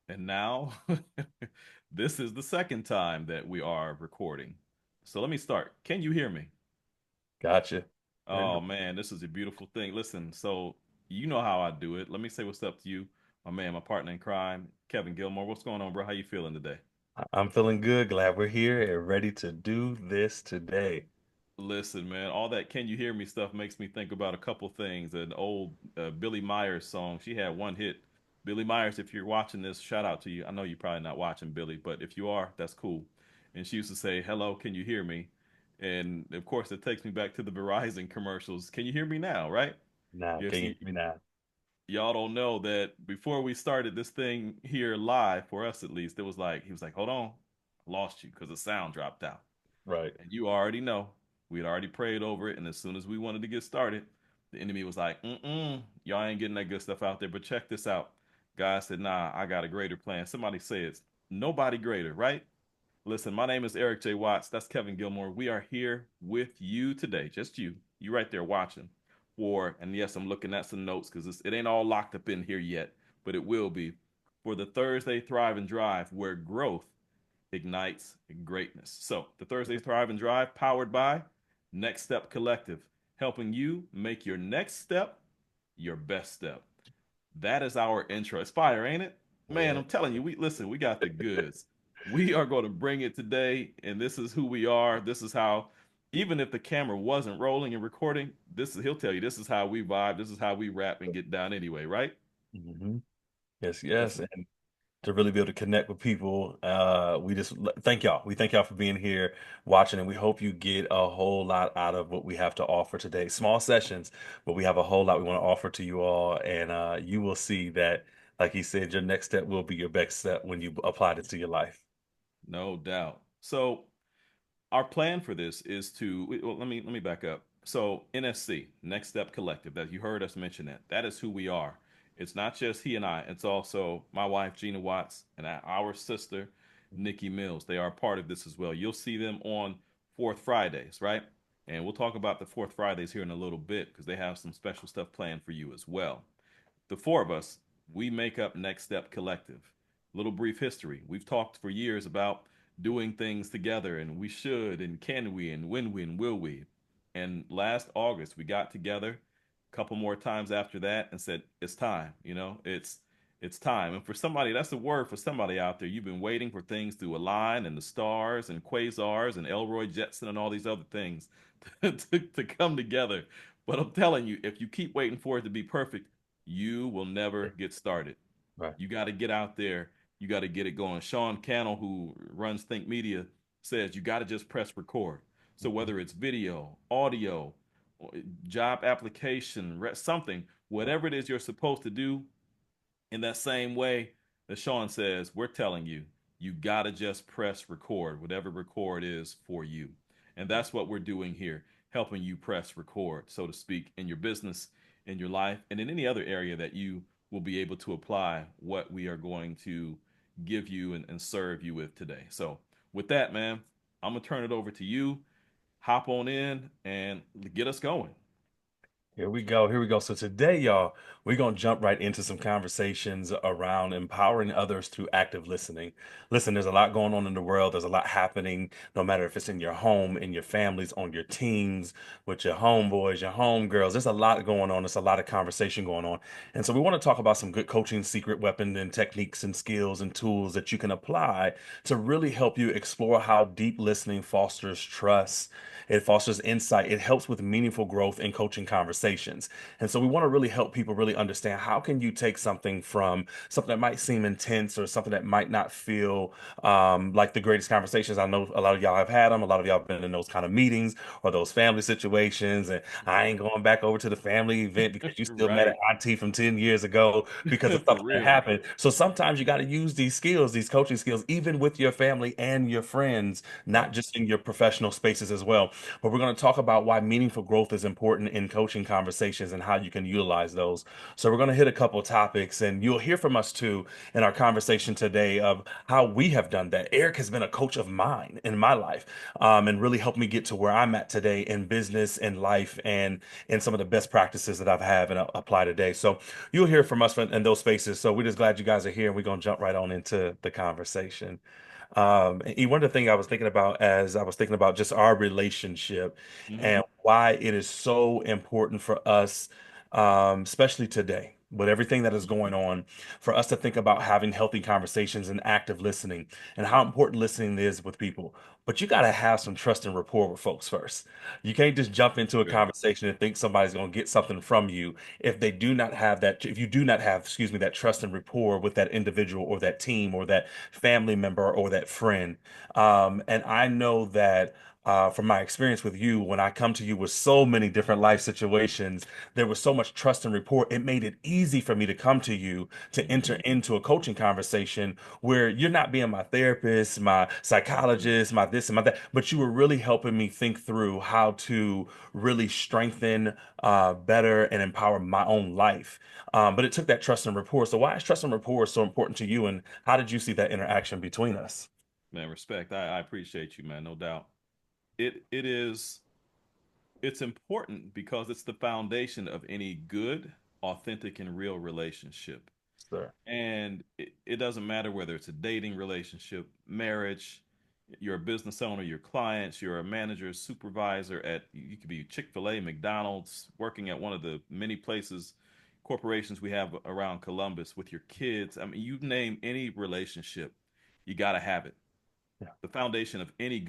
And now, this is the second time that we are recording. So let me start. Can you hear me? Gotcha. We're Oh man, this is a beautiful thing. Listen, so you know how I do it. Let me say what's up to you, my man, my partner in crime, Kevin Gilmore. What's going on, bro? How you feeling today? I'm feeling good. Glad we're here and ready to do this today. Listen, man, all that "Can You Hear Me" stuff makes me think about a couple things. An old Billy Myers song. She had one hit. Billy Myers, if you're watching this, shout out to you. I know you're probably not watching Billy, but if you are, that's cool. And she used to say, "Hello, can you hear me?" And of course, it takes me back to the Verizon commercials. Can you hear me now? Right? Now, Yeah. can you See, hear me now? y'all don't know that before we started this thing here live, for us at least, it was like he was like, "Hold on, I lost you," because the sound dropped out. Right. And you already know we had already prayed over it. And as soon as we wanted to get started, the enemy was like, y'all ain't getting that good stuff out there. But check this out. God said, nah, I got a greater plan. Somebody says, nobody greater, right? Listen, my name is Eric J. Watts. That's Kevin Gilmore. We are here with you today, just you. You right there watching. And yes, I'm looking at some notes because it ain't all locked up in here yet, but it will be for the Thursday Thrive and Drive, where growth ignites greatness. So, the Thursday Thrive and Drive, powered by Next Step Collective, helping you make your next step your best step. That is our intro. It's fire, ain't it? Man, Yeah. I'm telling you, we got the goods. We are going to bring it today, and this is who we are. This is how, even if the camera wasn't rolling and recording, he'll tell you this is how we vibe, this is how we rap and get down anyway, right? hmm Yes, That's yes. And to really be able to connect with people, we just thank y'all. We thank y'all for being here, watching, and we hope you get a whole lot out of what we have to offer today. Small sessions, but we have a whole lot we want to offer to you all. And you will see that, like he said, your next step will be your best step when you apply it to your life. no doubt. So, our plan for this is to well, let me back up. So NSC, Next Step Collective, that you heard us mention that is who we are. It's not just he and I. It's also my wife Gina Watts and our sister Nikki Mills. They are part of this as well. You'll see them on Fourth Fridays, right? And we'll talk about the Fourth Fridays here in a little bit because they have some special stuff planned for you as well. The four of us, we make up Next Step Collective. Little brief history. We've talked for years about doing things together and we should and can we and when we and will we. And last August, we got together a couple more times after that and said, it's time, it's time. And for somebody, that's the word for somebody out there. You've been waiting for things to align and the stars and quasars and Elroy Jetson and all these other things to come together. But I'm telling you, if you keep waiting for it to be perfect, you will never get started. Right. You got to get out there. You got to get it going. Sean Cannell, who runs Think Media, says you got to just press record. So Mhm. whether it's video, audio, job application, something, Right. whatever it is you're supposed to do, in that same way that Sean says, we're telling you, you got to just press record, whatever record is for you. And that's what we're doing here, helping you press record, so to speak, in your business, in your life, and in any other area that you will be able to apply what we are going to give you and serve you with today. So, with that, man, I'm going to turn it over to you. Hop on in and get us going. Here we go. Here we go. So today, y'all, we're going to jump right into some conversations around empowering others through active listening. Listen, there's a lot going on in the world. There's a lot happening, no matter if it's in your home, in your families, on your teams, with your homeboys, your homegirls. There's a lot going on. There's a lot of conversation going on. And so we want to talk about some good coaching secret weapons and techniques and skills and tools that you can apply to really help you explore how deep listening fosters trust. It fosters insight. It helps with meaningful growth in coaching conversations. And so we want to really help people really understand how can you take something that might seem intense or something that might not feel like the greatest conversations. I know a lot of y'all have had them. A lot of y'all have been in those kind of meetings or those family situations. And I ain't going back over to the family event because you still met an Right. auntie from 10 years ago because of For something that real. happened. So sometimes you got to use these skills, these coaching skills, even with your family and your friends, not Right. just in your professional spaces as well. But we're going to talk about why meaningful growth is important in coaching conversations and how you can utilize those. So we're going to hit a couple topics, and you'll hear from us too in our conversation today of how we have done that. Eric has been a coach of mine in my life, and really helped me get to where I'm at today in business and life and in some of the best practices that I've had and apply today. So you'll hear from us in those spaces. So we're just glad you guys are here, and we're going to jump right on into the conversation. One of the things I was thinking about as I was thinking about just our relationship Hmm. and why it is so important for us, especially today, with everything that is going on, for us to think about having healthy conversations and active listening and how important listening is with people. But you got to have some trust and rapport with folks first. You can't just jump into a Good. conversation and think somebody's going to get something from you if they do not have that, if you do not have, excuse me, that trust and rapport with that individual or that team or that family member or that friend. And I know that from my experience with you, when I come to you with so many different life situations, there was so much trust and rapport. It made it easy for me to come to you to enter Hmm. into a coaching conversation where you're not being my therapist, my psychologist, my this and my that, but you were really helping me think through how to really strengthen, better, and empower my own life. But it took that trust and rapport. So why is trust and rapport so important to you, and how did you see that interaction between us? Man, respect. I appreciate you, man. No doubt. It is it's important because it's the foundation of any good, authentic, and real relationship. Sir. And it doesn't matter whether it's a dating relationship, marriage, you're a business owner, your clients, you're a manager, supervisor at, you could be Chick-fil-A, McDonald's, working at one of the many places, corporations we have around Columbus with your kids. I mean, you name any relationship, you got to have it. Yeah. The foundation of any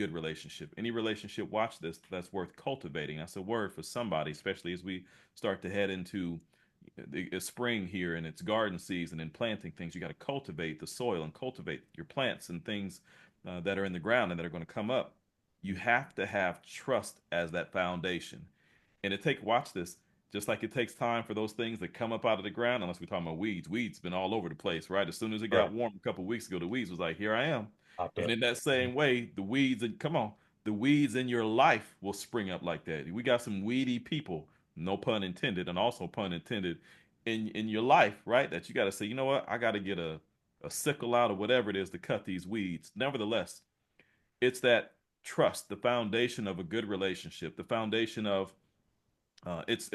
relationship, watch this, that's worth cultivating. That's a word for somebody, especially as we start to head into the spring here and it's garden season and planting things. You got to cultivate the soil and cultivate your plants and things that are in the ground and that are going to come up. You have to have trust as that foundation. And watch this, just like it takes time for those things that come up out of the ground, unless we're talking about weeds. Weeds been all over the place, right? As soon as it Right. got warm a couple of weeks ago, the weeds was like, here I am. Popped And up. in that Mhm. same way, come on, the weeds in your life will spring up like that. We got some weedy people, no pun intended, and also pun intended, in your life, right? That you got to say, you know what? I got to get a sickle out or whatever it is to cut these weeds. Nevertheless, it's that trust, the foundation of a good relationship, the foundation of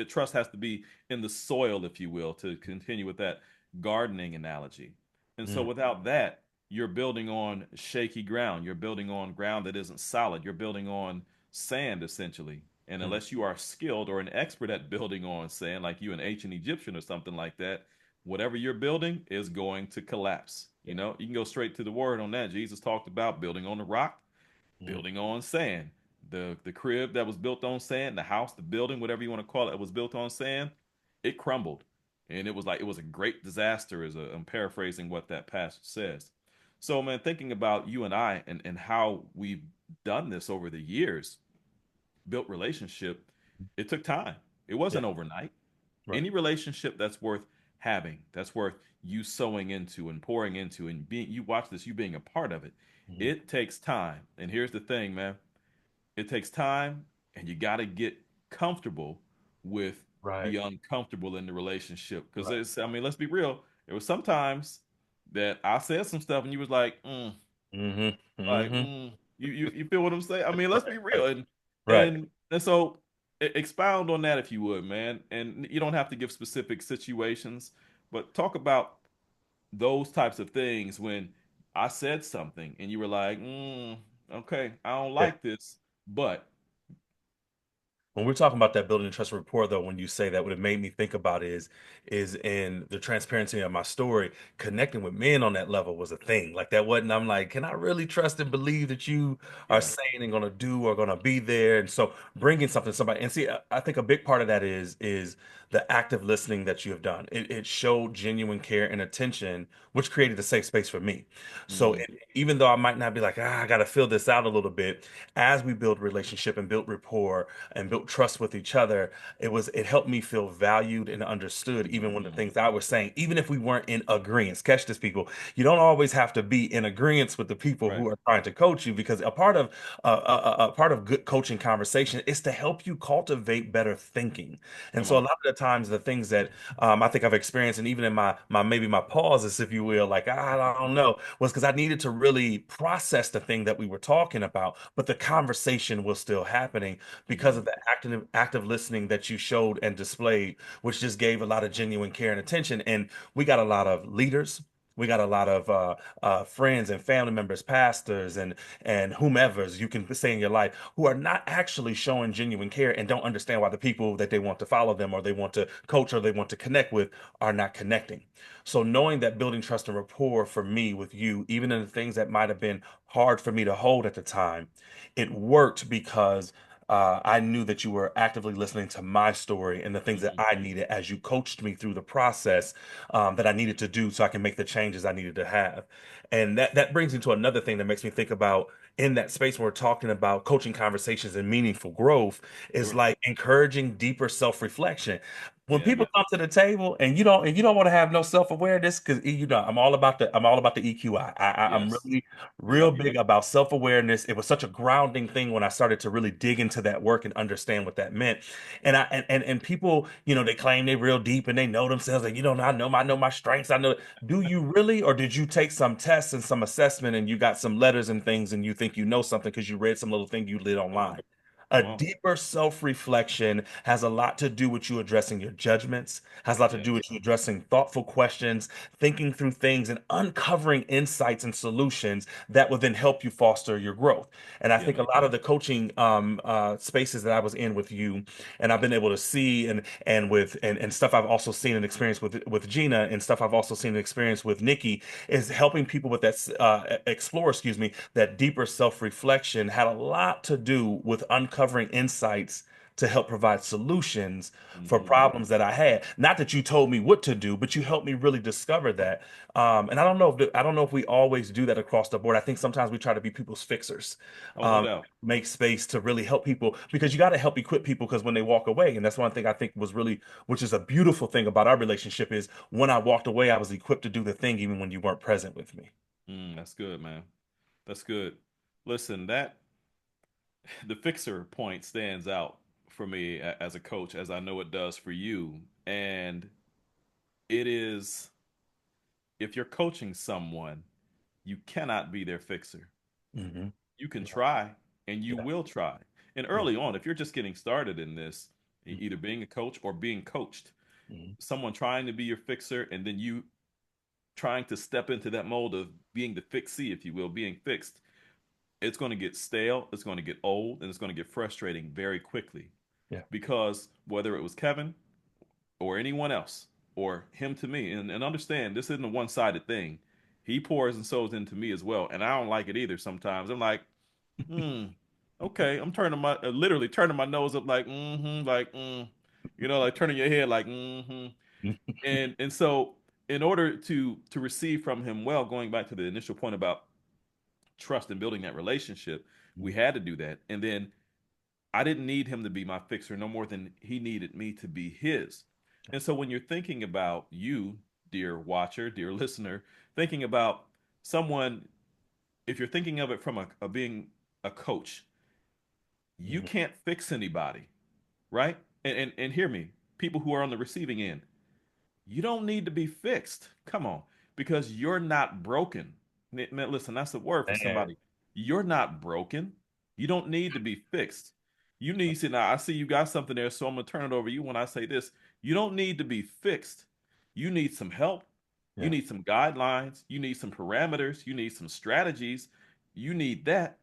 trust has to be in the soil, if you will, to continue with that gardening analogy. And so Mm, without that, you're building on shaky ground. You're building on ground that isn't solid. You're building on sand essentially. And mm, unless you are skilled or an expert at building on sand, like you an ancient Egyptian or something like that, whatever you're building is going to collapse. yeah. You can go straight to the word on that. Jesus talked about building on the rock, Mm, building on sand. The crib that was built on sand, the house, the building, whatever you want to call it, was built on sand. It crumbled, and it was a great disaster. I'm paraphrasing what that passage says. So, man, thinking about you and I and how we've done this over the years, built relationship, it took time. It yeah. wasn't overnight. Right. Any relationship that's worth having, that's worth you sowing into and pouring into and being, you watch this, you being a part of it. Mhm. It takes time. And here's the thing, man, it takes time and you got to get comfortable with Right. the uncomfortable in the relationship because Right. it's, I mean, let's be real, there was sometimes that I said some stuff and you was Hmm. like Hmm. you feel what I'm saying. I mean, let's Right. be Right. real. Right. And so expound on that if you would, man. And you don't have to give specific situations, but talk about those types of things when I said something and you were like, okay, I don't Yeah. like this, but When we're talking about that building trust rapport, though, when you say that, what it made me think about is in the transparency of my story, connecting with men on that level was a thing. Like that wasn't. I'm like, can I really trust and believe that you are yeah. saying and going to do or going to be there? And so bringing something to somebody, and see, I think a big part of that is the active listening that you have done. It showed genuine care and attention, which created a safe space for me. So Mm, even though I might not be like, I got to fill this out a little bit, as we build relationship and built rapport and built trust with each other, it helped me feel valued and understood, even when the mhm. things I was saying, even if we weren't in agreement. Catch this, people. You don't always have to be in agreement with the people Right. who are trying to coach you, because a part of good coaching conversation is to help you cultivate better thinking. And Come so a on. lot of the times, the things that I think I've experienced, and even in my maybe my pauses, if you will, like I don't know, was because I needed to really process the thing that we were talking about, but the conversation was still happening because Mhm. of the active listening that you showed and displayed, which just gave a lot of genuine care and attention. And we got a lot of leaders. We got a lot of friends and family members, pastors, and whomevers you can say in your life, who are not actually showing genuine care and don't understand why the people that they want to follow them or they want to coach or they want to connect with are not connecting. So knowing that building trust and rapport for me with you, even in the things that might have been hard for me to hold at the time, it worked because I knew that you were actively listening to my story and the things that Mhm. I needed as you coached me through the process that I needed to do so I can make the changes I needed to have. And that brings me to another thing that makes me think about, in that space where we're talking about coaching conversations and meaningful growth, is Sure. like encouraging deeper self-reflection. When Yeah, people yeah. come to the table and you don't want to have no self-awareness, because I'm all about the EQI. I'm Yes. really real Yep. big about self-awareness. It was such a grounding thing when I started to really dig into that work and understand what that meant. And people, they claim they real deep and they know themselves, like, I know my strengths. I know. Do you really, or did you take some tests and some assessment and you got some letters and things and you think you know something because you read some little thing you lit Come on. online? A Come on. deeper self-reflection has a lot to do with you addressing your judgments, has a lot to do with Yes. you addressing thoughtful questions, thinking through things, and uncovering insights and solutions that will then help you foster your growth. And I Yeah, think a man. lot of the coaching spaces that I was in with you, and I've been able to see, and stuff I've also seen and experienced with Gina, and stuff I've also seen and experienced with Nikki, is helping people with that explore, excuse me, that deeper self-reflection had a lot to do with uncovering insights to help provide solutions for Mhm. problems that I had. Not that you told me what to do, but you helped me really discover that. And I don't know if we always do that across the board. I think sometimes we try to be people's fixers, Oh, no um, doubt. make space to really help people, because you got to help equip people, because when they walk away, and that's one thing I think was really, which is a beautiful thing about our relationship, is when I walked away, I was equipped to do the thing even when you weren't present with me. That's good, man. That's good. Listen, that the fixer point stands out for me as a coach, as I know it does for you. And it is, if you're coaching someone, you cannot be their fixer. Hmm. You can Yeah, try and you yeah, will try. And yeah. early on, if you're just getting started in this, either being a coach or being coached, Mhm. someone trying to be your fixer and then you trying to step into that mold of being the fixie, if you will, being fixed, it's going to get stale, it's going to get old, and it's going to get frustrating very quickly. Yeah. Because whether it was Kevin or anyone else or him to me, and understand this isn't a one sided thing. He pours and sows into me as well. And I don't like it either sometimes. I'm like, hmm, okay. I'm turning my, literally turning my nose up like, like turning your head like, And so in order to receive from him well, going back to the initial point about trust and building that relationship, we had to do that. And then I didn't need him to be my fixer no more than he needed me to be his. And so when you're thinking about you, dear watcher, dear listener, thinking about someone, if you're thinking of it from a being a coach, you Mhm. can't fix anybody, right? And hear me, people who are on the receiving end, you don't need to be fixed. Come on, because you're not broken. Man, listen, that's the word for Man. somebody. You're not broken. You don't need to be fixed. You need to now. I see you got something there, so I'm gonna turn it over to you when I say this. You don't need to be fixed. You need some help. You Yeah. need some guidelines. You need some parameters. You need some strategies. You need that.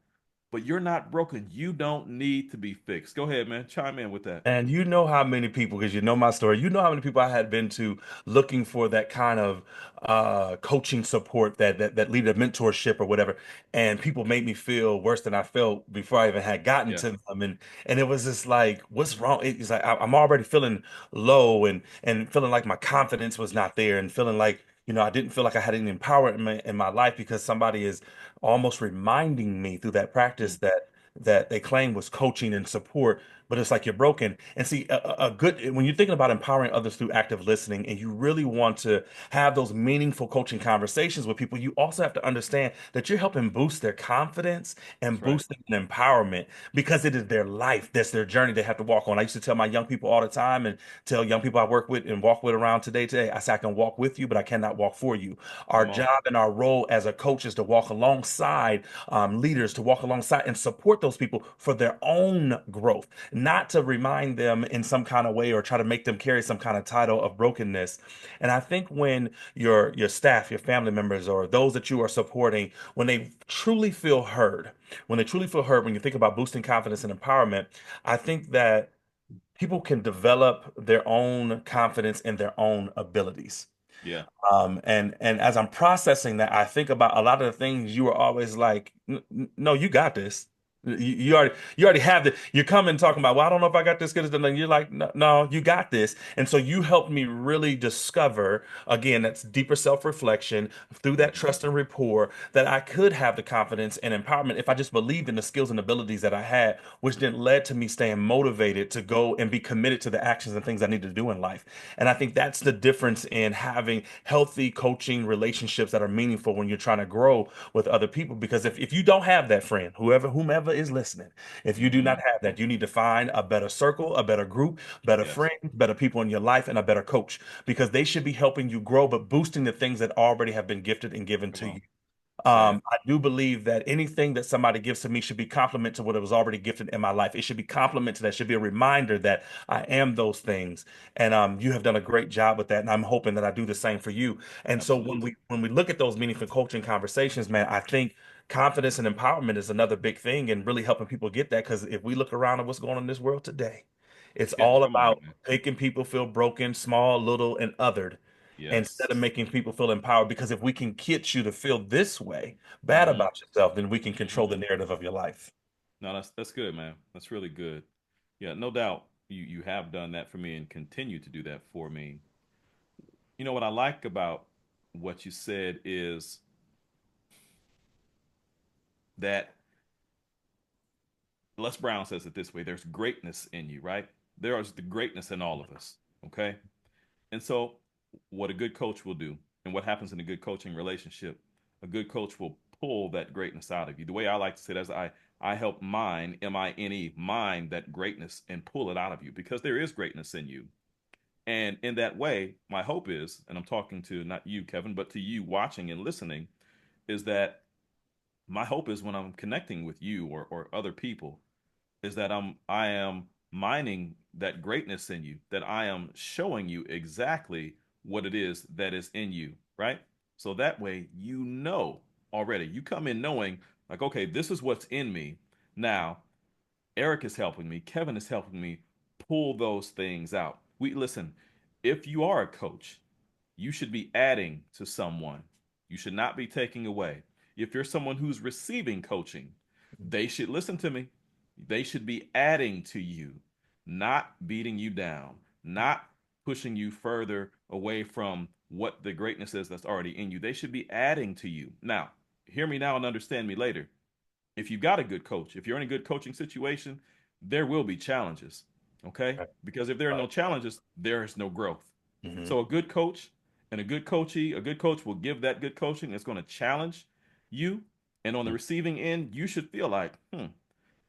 but you're not broken. You don't need to be fixed. Go ahead, man. Chime in with that. And you know how many people, because you know my story, you know how many people I had been to looking for that kind of coaching support, that leader mentorship or whatever, and people made me feel worse than I felt before I even had gotten Yeah. to them, and it was just like, what's wrong? It's like I'm already feeling low and feeling like my confidence was not there, and feeling like I didn't feel like I had any empowerment in my life because somebody is almost reminding me through that practice Mm, that they claim was coaching and support, but it's like you're broken. And see, a good when you're thinking about empowering others through active listening, and you really want to have those meaningful coaching conversations with people, you also have to understand that you're helping boost their confidence that's and right. boost their empowerment because it is their life, that's their journey they have to walk on. I used to tell my young people all the time, and tell young people I work with and walk with around today, I say I can walk with you, but I cannot walk for you. Our Come on. job and our role as a coach is to walk alongside leaders, to walk alongside and support those people for their own growth, not to remind them in some kind of way or try to make them carry some kind of title of brokenness. And I think when your staff, your family members, or those that you are supporting, when they truly feel heard, when you think about boosting confidence and empowerment, I think that people can develop their own confidence in their own abilities. Yeah. And as I'm processing that, I think about a lot of the things you were always like, No, you got this. You already have the. You come and talking about, well, I don't know if I got this good as then you're like, no, no, you got this. And so you helped me really discover again, that's deeper self-reflection through that Hmm. trust and rapport, that I could have the confidence and empowerment if I just believed in the skills and abilities that I had, which then led to me staying motivated to go and be committed to the actions and things I need to do in life. And I think that's the difference in having healthy coaching relationships that are meaningful when you're trying to grow with other people. Because if you don't have that friend, whomever is listening, if you do not Hmm. have that, you need to find a better circle, a better group, better Yes. friends, better people in your life, and a better coach because they should be helping you grow, but boosting the things that already have been gifted and given Come to on. you. Say it. I do believe that anything that somebody gives to me should be complement to what it was already gifted in my life. It should be complement to that. It should be a reminder that I am those things. And you have done a great job with that. And I'm hoping that I do the same for you. And so when Absolutely. we look at those meaningful coaching conversations, man, I think confidence and empowerment is another big thing and really helping people get that. Because if we look around at what's going on in this world today, it's Yeah. all Come on, about man. making people feel broken, small, little, and othered instead of Yes. making people feel empowered. Because if we can get you to feel this way, bad Hmm. about yourself, then we can control the Hmm. narrative of your life. No, that's good, man. That's really good. Yeah, no doubt you have done that for me and continue to do that for me. You know what I like about what you said is that Les Brown says it this way: there's greatness in you, right? There is the greatness in all of us. Okay. And so what a good coach will do, and what happens in a good coaching relationship, a good coach will pull that greatness out of you. The way I like to say it is I help mine that greatness and pull it out of you because there is greatness in you. And in that way, my hope is, and I'm talking to not you, Kevin, but to you watching and listening, is that my hope is when I'm connecting with you or other people, is that I am mining that greatness in you, that I am showing you exactly what it is that is in you, right? So that way you know already. You come in knowing like, okay, this is what's in me. Now, Eric is helping me, Kevin is helping me pull those things out. We listen, if you are a coach, you should be adding to someone. You should not be taking away. If you're someone who's receiving coaching, they should listen to me. They should be adding to you, not beating you down, not pushing you further away from what the greatness is that's already in you. They should be adding to you. Now, hear me now and understand me later. If you've got a good coach, if you're in a good coaching situation, there will be challenges. Okay? Right. Because if there are no Right. challenges, there is no growth. Hmm. So a good coach and a good coach will give that good coaching. It's going to challenge you. And on the receiving end, you should feel like,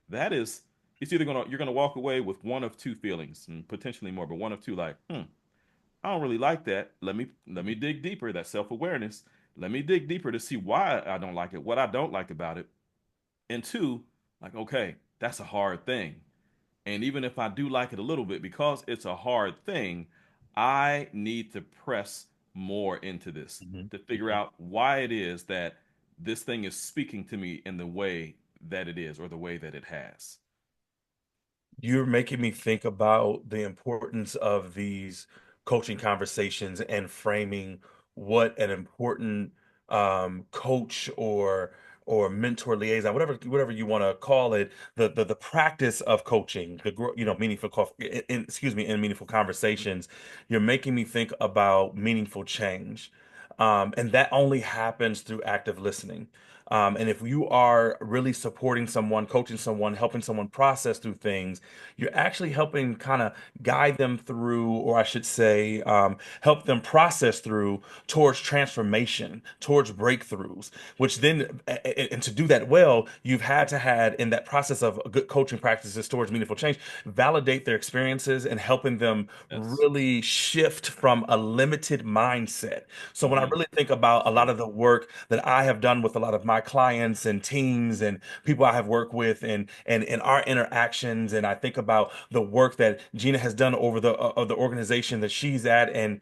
that is, it's either you're gonna walk away with one of two feelings, and potentially more, but one of two, like, I don't really like that. Let me dig deeper. That self-awareness. Let me dig deeper to see why I don't like it, what I don't like about it. And two, like, okay, that's a hard thing. And even if I do like it a little bit, because it's a hard thing, I need to press more into this Hmm. to figure Hmm. out why it is that this thing is speaking to me in the way that it is or the way that it has. You're making me think about the importance of these coaching conversations and framing what an important coach or mentor liaison, whatever you want to call it, the practice of coaching, meaningful excuse me, in meaningful conversations. You're making me think about meaningful change. And that only happens through active listening. And if you are really supporting someone, coaching someone, helping someone process through things, you're actually helping kind of guide them through, or I should say, help them process through towards transformation, towards breakthroughs, which then, and to do that well, you've had to had in that process of good coaching practices towards meaningful change, validate their experiences and helping them That's really shift from a limited mindset. So when I hmm really think about a that's lot good. of the work that I have done with a lot of my clients and teams and people I have worked with and in our interactions, and I think about the work that Gina has done over the of the organization that she's at, and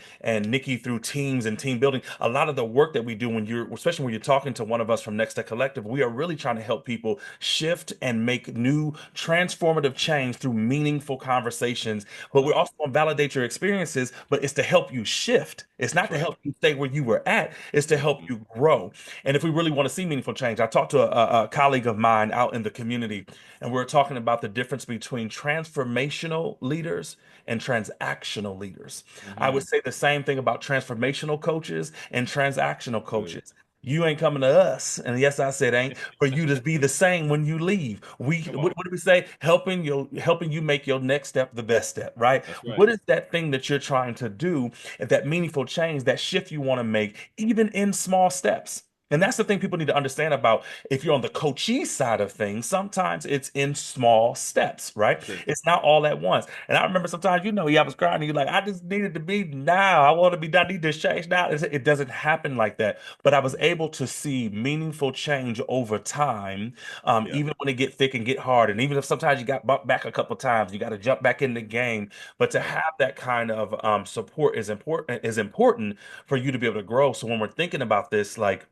Nikki through teams and team building. A lot of the work that we do when you're, especially when you're talking to one of us from Next Tech Collective, we are really trying to help people shift and make new transformative change through meaningful conversations. But we're Yep. also going to validate your experiences, but it's to help you shift. It's That's not to right. help you stay where you were at. It's to help Mhm. you grow. And if we really want to see meaningful change, I talked to a colleague of mine out in the community, and we were talking about the difference between transformational leaders and transactional leaders. I would Mhm. say the same thing about transformational coaches and transactional Good. coaches. You ain't coming to us, and yes, I said ain't, for you to be the same when you leave. Come What, on. what do we say? Helping you make your next step the best step, right? That's right. What is that thing that you're trying to do, and that meaningful change, that shift you want to make, even in small steps? And that's the thing people need to understand about, if you're on the coachee side of things, sometimes it's in small steps, right? That's it. It's not all at once. And I remember sometimes, I was crying and you're like, I just needed to be now. I want to be, I need to change now. It doesn't happen like that. But I was Mhm. able to see meaningful change over time, Yeah. even when it get thick and get hard. And even if sometimes you got bumped back a couple times, you got to jump back in the game. But to Right. have that kind of support is important for you to be able to grow. So when we're thinking about this, like,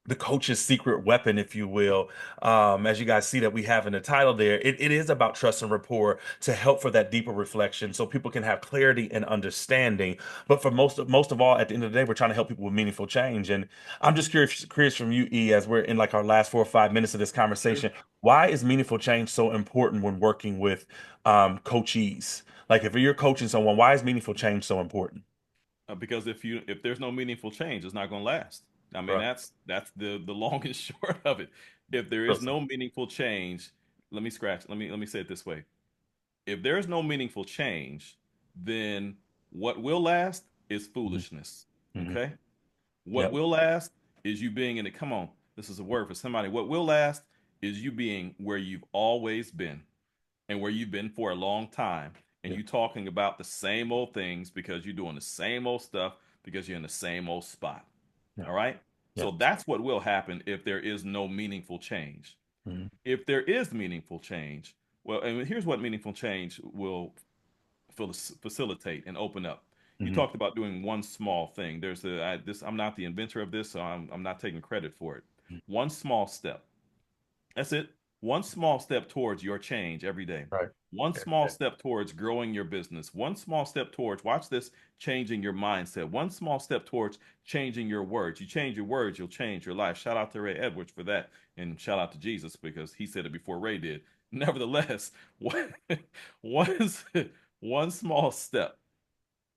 the coach's secret weapon, if you will. As you guys see that we have in the title there, it is about trust and rapport to help for that deeper reflection so people can have clarity and understanding. But for most of all, at the end of the day, we're trying to help people with meaningful change. And I'm just curious from you, E, as we're in like our last 4 or 5 minutes of this Sure. conversation, why is meaningful change so important when working with coachees? Like if you're coaching someone, why is meaningful change so important? Because if there's no meaningful change, it's not going to last. I mean, Right. that's the long and short of it. If there Real is no simple. meaningful change, let me say it this way. If there is no meaningful change, then what will last is Mhm. foolishness. Mhm. Okay? What Yep. will last is you being in it. Come on, this is a word for somebody. What will last is you being where you've always been and where you've been for a long time, and Yep. you talking about the same old things because you're doing the same old stuff because you're in the same old spot. Yep. All right? So Yep. that's what will happen if there is no meaningful change. Mhm. If there is meaningful change, well, and here's what meaningful change will facilitate and open up. You Mhm. talked about doing one small thing. I'm not the inventor of this, so I'm not taking credit for it. Mhm. One small step. That's it. One small step towards your change every day. Right. One Every small day. step towards growing your business. One small step towards, watch this, changing your mindset. One small step towards changing your words. You change your words, you'll change your life. Shout out to Ray Edwards for that. And shout out to Jesus because he said it before Ray did. Nevertheless, one, one, one small step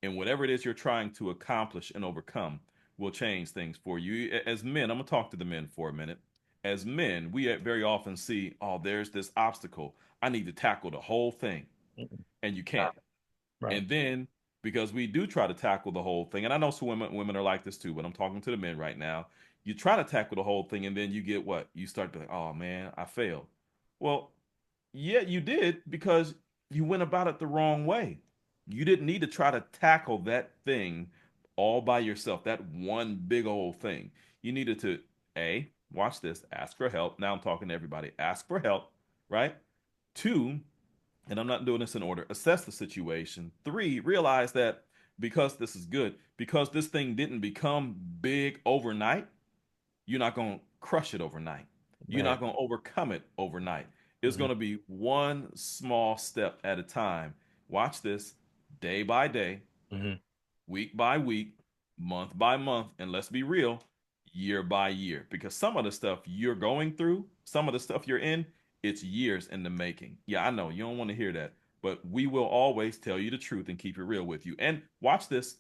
and whatever it is you're trying to accomplish and overcome will change things for you. As men, I'm going to talk to the men for a minute. As men, we very often see, oh, there's this obstacle. I need to tackle the whole thing, Mhm. and you Right. can't. Right. And then, because we do try to tackle the whole thing, and I know some women are like this too, but I'm talking to the men right now. You try to tackle the whole thing, and then you get what? You start to be like, oh man, I failed. Well, yeah, you did because you went about it the wrong way. You didn't need to try to tackle that thing all by yourself, that one big old thing. You needed to, A, watch this, ask for help. Now I'm talking to everybody. Ask for help, right? Two, and I'm not doing this in order, assess the situation. Three, realize that because this is good, because this thing didn't become big overnight, you're not going to crush it overnight. You're Man. not going to overcome it overnight. It's Hmm. going to be one small step at a time. Watch this, day by day, Hmm. week by week, month by month, and let's be real, year by year. Because some of the stuff you're going through, some of the stuff you're in, it's years in the making. Yeah, I know you don't want to hear that, but we will always tell you the truth and keep it real with you. And watch this,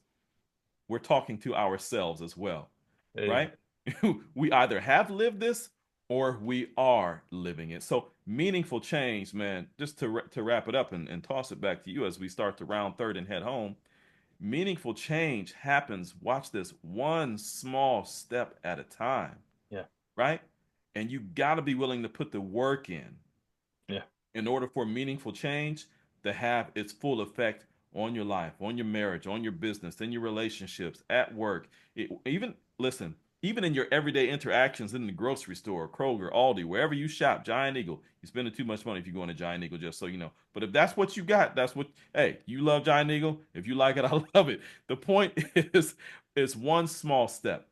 we're talking to ourselves as well, Hey. right? We either have lived this or we are living it. So meaningful change, man, just to wrap it up and toss it back to you as we start to round third and head home. Meaningful change happens, watch this, one small step at a time, Yeah. right? And you got to be willing to put the work Yeah. in order for meaningful change to have its full effect on your life, on your marriage, on your business, in your relationships, at work. Even listen, even in your everyday interactions in the grocery store, Kroger, Aldi, wherever you shop, Giant Eagle, you're spending too much money if you're going to Giant Eagle, just so you know. But if that's what you got, that's what. Hey, you love Giant Eagle. If you like it, I love it. The point is one small step.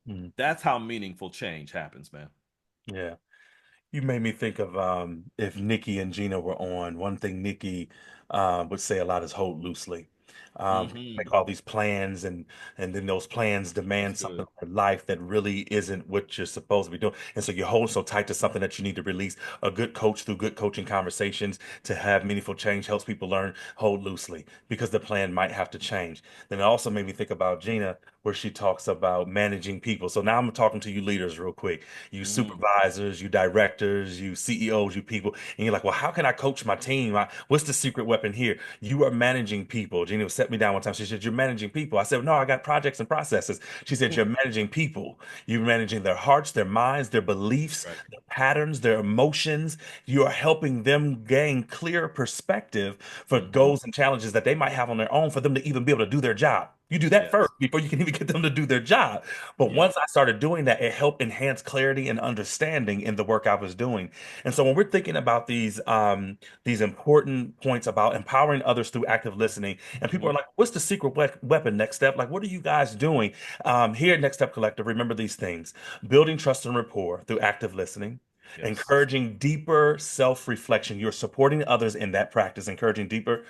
Mhm. That's how meaningful change happens, man. Yeah. You made me think of if Nikki and Gina were on, one thing Nikki would say a lot is hold loosely. Hmm. Make all these plans and then those plans That's demand something good. in life that really isn't what you're supposed to be doing. And so you hold so tight to something that you need to release. A good coach through good coaching conversations to have meaningful change helps people learn hold loosely because the plan might have to change. Then it also made me think about Gina, where she talks about managing people. So now I'm talking to you leaders real quick, you Hmm. supervisors, you directors, you CEOs, you people, and you're like, well, how can I coach my team? What's the secret weapon here? You are managing people. Gina set me down one time. She said, you're managing people. I said, no, I got projects and processes. She said, you're managing people. You're managing their hearts, their minds, their beliefs, Right. their patterns, their emotions. You are helping them gain clear perspective for Hmm. goals and challenges that they might have on their own for them to even be able to do their job. You do that Yes. first before you can even get them to do their job. But Yep. once I started doing that, it helped enhance clarity and understanding in the work I was doing. And so when we're thinking about these important points about empowering others through active listening, and people are Hmm. like, "What's the secret weapon? Next step? Like, what are you guys doing here at Next Step Collective? Remember these things: building trust and rapport through active listening." Yes. Encouraging deeper self-reflection. You're supporting others in that practice, encouraging deeper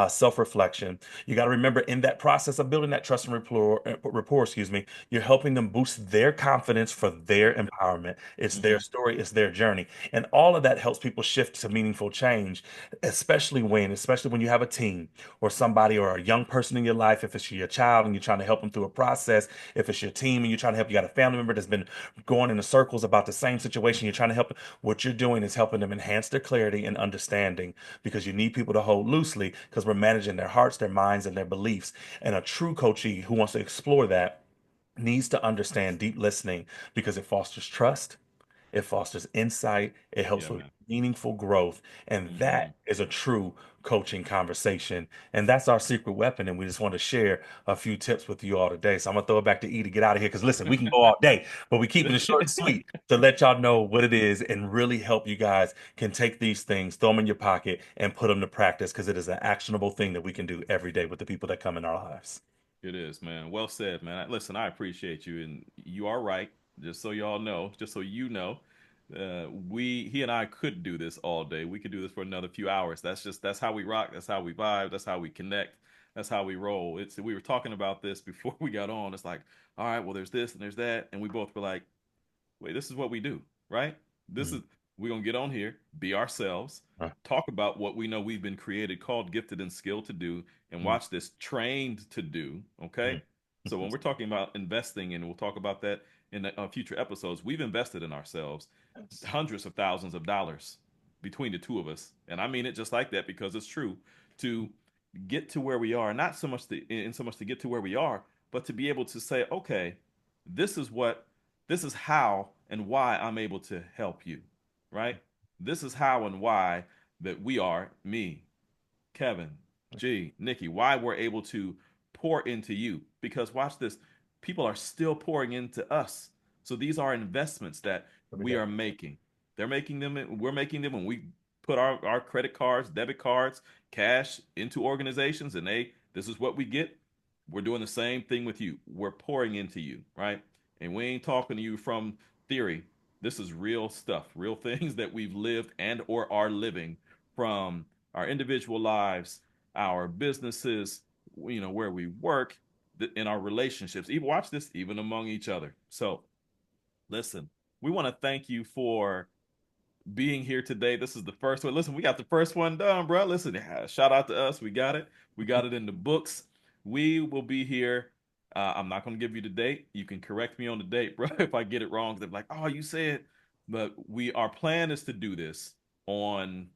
self-reflection. You got to remember in that process of building that trust and rapport, excuse me, you're helping them boost their confidence for their empowerment. It's their Hmm. story, it's their journey. And all of that helps people shift to meaningful change, especially when you have a team or somebody or a young person in your life, if it's your child and you're trying to help them through a process, if it's your team and you're trying to help, you got a family member that's been going in circles about the same situation, you're trying to help, what you're doing is helping them enhance their clarity and understanding because you need people to hold loosely because we're managing their hearts, their minds, and their beliefs. And a true coachee who wants to explore that needs to understand deep listening because it fosters trust, it fosters insight, it helps Yeah, with man. meaningful growth. And Hmm. that is a true coaching conversation. And that's our secret weapon. And we just want to share a few tips with you all today. So I'm going to throw it back to E to get out of here because listen, we can go all day, but we're keeping it short and sweet to let y'all know what it is and really help you guys can take these things, throw them in your pocket, and put them to practice because it is an actionable thing that we can do every day with the people that come in our lives. It is, man. Well said, man. Listen, I appreciate you, and you are right. Just so y'all know, just so you know, he and I could do this all day. We could do this for another few hours. That's how we rock. That's how we vibe. That's how we connect. That's how we roll. We were talking about this before we got on. It's like, all right, well, there's this and there's that, and we both were like, wait, this is what we do, right? This Mm. is we're gonna get on here, be ourselves, Uh, talk about what we know we've been created, called, gifted, and skilled to do, and mm, watch this, trained to do. Okay, mm. so when we're talking about investing, and we'll talk about that in future episodes, we've invested in ourselves Yes. hundreds of thousands of dollars between the two of us, and I mean it just like that because it's true. To get to where we are, not so much in so much to get to where we are, but to be able to say, okay, this is what this is how and why I'm able to help you, right? This is how and why that we are, me, Kevin, G, Nikki, why we're able to pour into you. Because watch this, people are still pouring into us. So these are investments that Every we day. are making. They're making them, we're making them when we put our credit cards, debit cards, cash into organizations, and this is what we get. We're doing the same thing with you. We're pouring into you, right? And we ain't talking to you from theory. This is real stuff, real things that we've lived and or are living, from our individual lives, our businesses, where we work, in our relationships. Even watch this, even among each other. So listen, we want to thank you for being here today. This is the first one. Listen, we got the first one done, bro. Listen, shout out to us. We got it. We got it in the books. We will be here. I'm not going to give you the date. You can correct me on the date, bro, if I get it wrong. They're like, oh, you said. But our plan is to do this on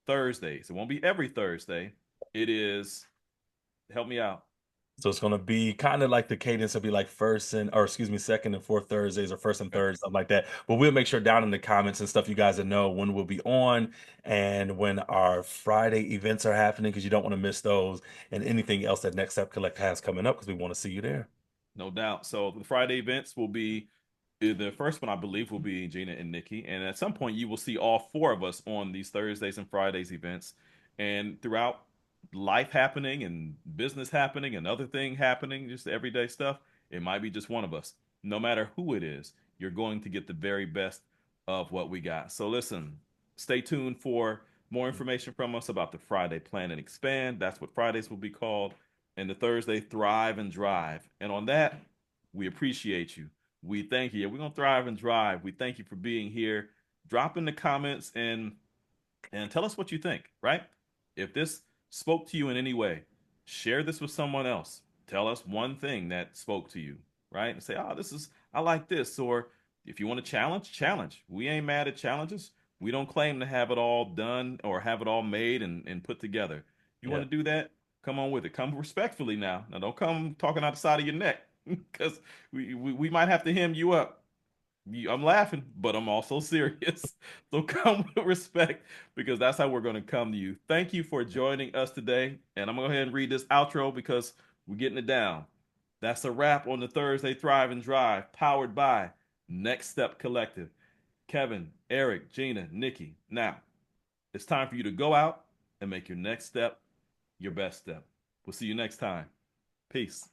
Thursdays. It won't be every Thursday. It is, help me out. So it's going to be kind of like the cadence will be like second and fourth Thursdays or first and Okay. third, something like that. But we'll make sure down in the comments and stuff you guys will know when we'll be on and when our Friday events are happening because you don't want to miss those and anything else that Next Step Collect has coming up because we want to see you there. No doubt. So the Friday events will be, the first one, I believe, will be Gina and Nikki. And at some point, you will see all four of us on these Thursdays and Fridays events. And throughout life happening and business happening and other thing happening, just everyday stuff, it might be just one of us. No matter who it is, you're going to get the very best of what we got. So listen, stay tuned for more information from us about the Friday Plan and Expand. That's what Fridays will be called. And the Thursday Thrive and Drive. And on that, we appreciate you. We thank you. We're gonna thrive and drive. We thank you for being here. Drop in the comments and tell us what you think, right? If this spoke to you in any way, share this with someone else. Tell us one thing that spoke to you, right? And say, oh, I like this. Or if you want to challenge, challenge. We ain't mad at challenges. We don't claim to have it all done or have it all made and put together. If you want Yeah. to do that, come on with it. Come respectfully now. Now, don't come talking out the side of your neck because we might have to hem you up. I'm laughing, but I'm also serious. So come with respect because that's how we're going to come to you. Thank you for joining us today. And I'm going to go ahead and read this outro because we're getting it down. That's a wrap on the Thursday Thrive and Drive, powered by Next Step Collective. Kevin, Eric, Gina, Nikki. Now, it's time for you to go out and make your next step your best step. We'll see you next time. Peace.